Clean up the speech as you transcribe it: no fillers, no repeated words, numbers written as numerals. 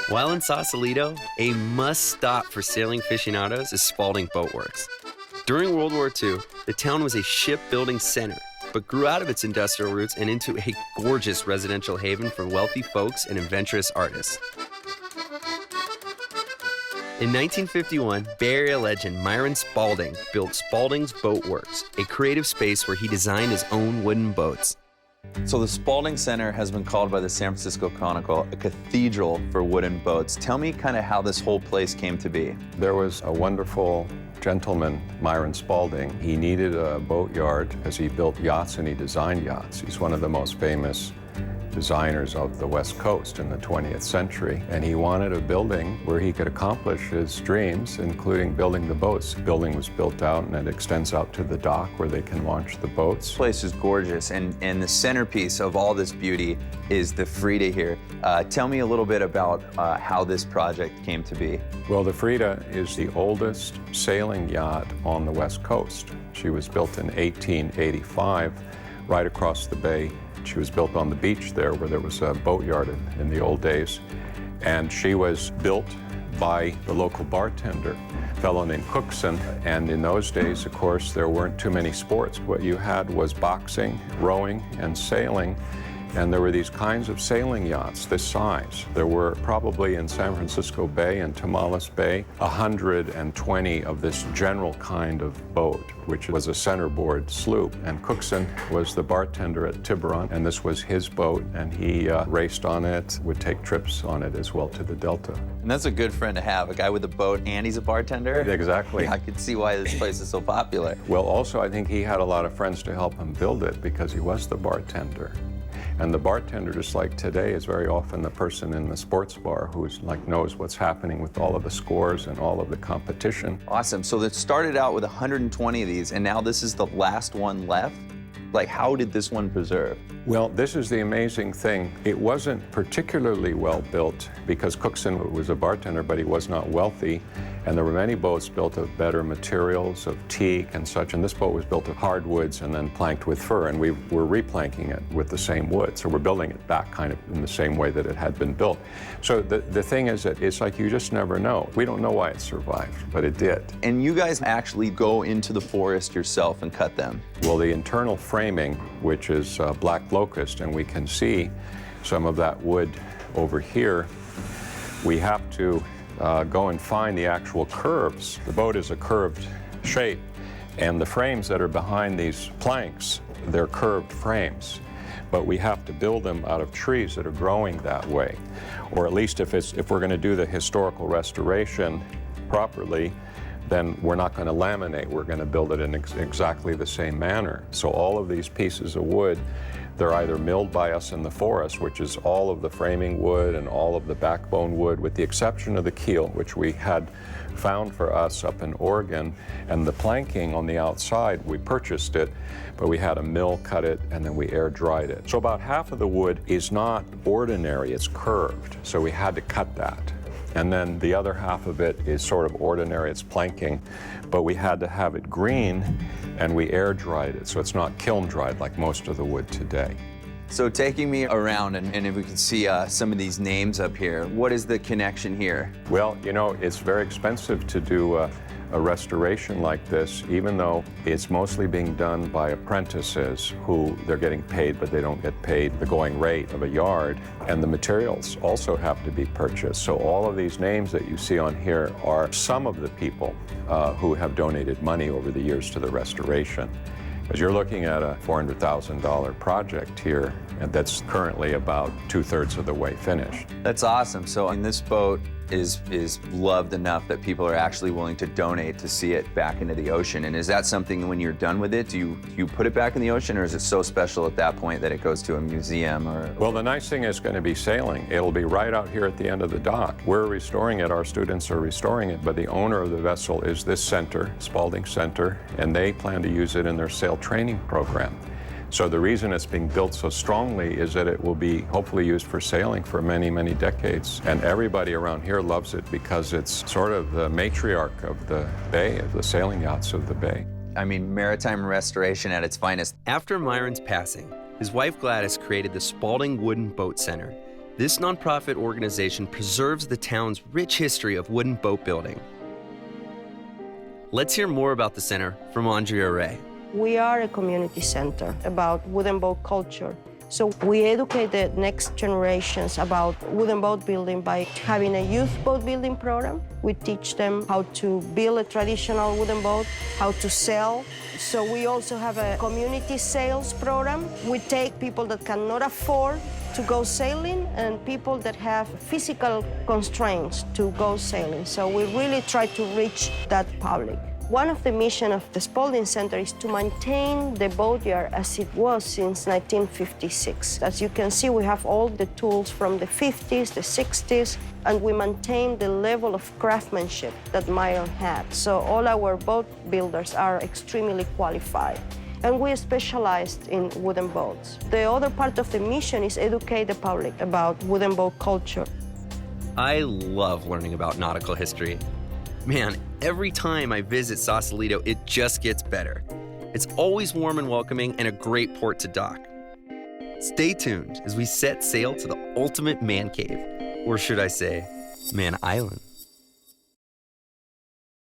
While in Sausalito, a must-stop for sailing aficionados is Spaulding Boat Works. During World War II, the town was a shipbuilding center, but grew out of its industrial roots and into a gorgeous residential haven for wealthy folks and adventurous artists. In 1951, Bay Area legend Myron Spaulding built Spaulding's Boat Works, a creative space where he designed his own wooden boats. So the Spaulding Center has been called by the San Francisco Chronicle a cathedral for wooden boats. Tell me kind of how this whole place came to be. There was a wonderful gentleman, Myron Spaulding. He needed a boatyard as he built yachts and he designed yachts. He's one of the most famous designers of the West Coast in the 20th century. And he wanted a building where he could accomplish his dreams, including building the boats. The building was built out and it extends out to the dock where they can launch the boats. This place is gorgeous, and the centerpiece of all this beauty is the Frida here. Tell me a little bit about how this project came to be. Well, the Frida is the oldest sailing yacht on the West Coast. She was built in 1885, right across the bay. She was built on the beach there where there was a boatyard in the old days. And she was built by the local bartender, a fellow named Cookson. And in those days, of course, there weren't too many sports. What you had was boxing, rowing, and sailing. And there were these kinds of sailing yachts this size. There were probably in San Francisco Bay and Tomales Bay 120 of this general kind of boat, which was a centerboard sloop. And Cookson was the bartender at Tiburon, and this was his boat, and he raced on it, would take trips on it as well to the Delta. And that's a good friend to have, a guy with a boat and he's a bartender. Exactly. Yeah, I could see why this place is so popular. Well, also, I think he had a lot of friends to help him build it because he was the bartender. And the bartender, just like today, is very often the person in the sports bar who's knows what's happening with all of the scores and all of the competition. Awesome. So it started out with 120 of these, and now this is the last one left? Like, how did this one preserve? Well, this is the amazing thing. It wasn't particularly well built because Cookson was a bartender, but he was not wealthy. And there were many boats built of better materials, of teak and such. And this boat was built of hardwoods and then planked with fir. And we were replanking it with the same wood. So we're building it back kind of in the same way that it had been built. So the thing is that it's like you just never know. We don't know why it survived, but it did. And you guys actually go into the forest yourself and cut them? Well, the internal framing, which is black locust, and we can see some of that wood over here, we have to go and find the actual curves. The boat is a curved shape, and the frames that are behind these planks, they're curved frames. But we have to build them out of trees that are growing that way. Or at least if we're going to do the historical restoration properly, then we're not going to laminate. We're going to build it in exactly the same manner. So all of these pieces of wood, they're either milled by us in the forest, which is all of the framing wood and all of the backbone wood, with the exception of the keel, which we had found for us up in Oregon. And the planking on the outside, we purchased it, but we had a mill cut it, and then we air dried it. So about half of the wood is not ordinary, it's curved. So we had to cut that. And then the other half of it is sort of ordinary, it's planking, but we had to have it green, and we air dried it, so it's not kiln dried like most of the wood today. So taking me around, and if we can see some of these names up here, what is the connection here? Well, you know, it's very expensive to do a restoration like this, even though it's mostly being done by apprentices who they're getting paid, but they don't get paid the going rate of a yard. And the materials also have to be purchased. So all of these names that you see on here are some of the people who have donated money over the years to the restoration. Because you're looking at a $400,000 project here, and that's currently about 2/3 of the way finished. That's awesome. So, and this boat is loved enough that people are actually willing to donate to see it back into the ocean. And is that something, when you're done with it, do you put it back in the ocean, or is it so special at that point that it goes to a museum? Or Well, the nice thing is going to be sailing. It'll be right out here at the end of the dock. We're restoring it, our students are restoring it, but the owner of the vessel is this center, Spaulding Center, and they plan to use it in their sail training program. So the reason it's being built so strongly is that it will be hopefully used for sailing for many, many decades. And everybody around here loves it because it's sort of the matriarch of the bay, of the sailing yachts of the bay. I mean, maritime restoration at its finest. After Myron's passing, his wife Gladys created the Spaulding Wooden Boat Center. This nonprofit organization preserves the town's rich history of wooden boat building. Let's hear more about the center from Andrea Ray. We are a community center about wooden boat culture. So we educate the next generations about wooden boat building by having a youth boat building program. We teach them how to build a traditional wooden boat, how to sell. So we also have a community sales program. We take people that cannot afford to go sailing and people that have physical constraints to go sailing. So we really try to reach that public. One of the missions of the Spaulding Center is to maintain the boatyard as it was since 1956. As you can see, we have all the tools from the 50s, the 60s, and we maintain the level of craftsmanship that Myron had. So all our boat builders are extremely qualified. And we specialized in wooden boats. The other part of the mission is educate the public about wooden boat culture. I love learning about nautical history. Man, every time I visit Sausalito, it just gets better. It's always warm and welcoming and a great port to dock. Stay tuned as we set sail to the ultimate man cave, or should I say, Man Island.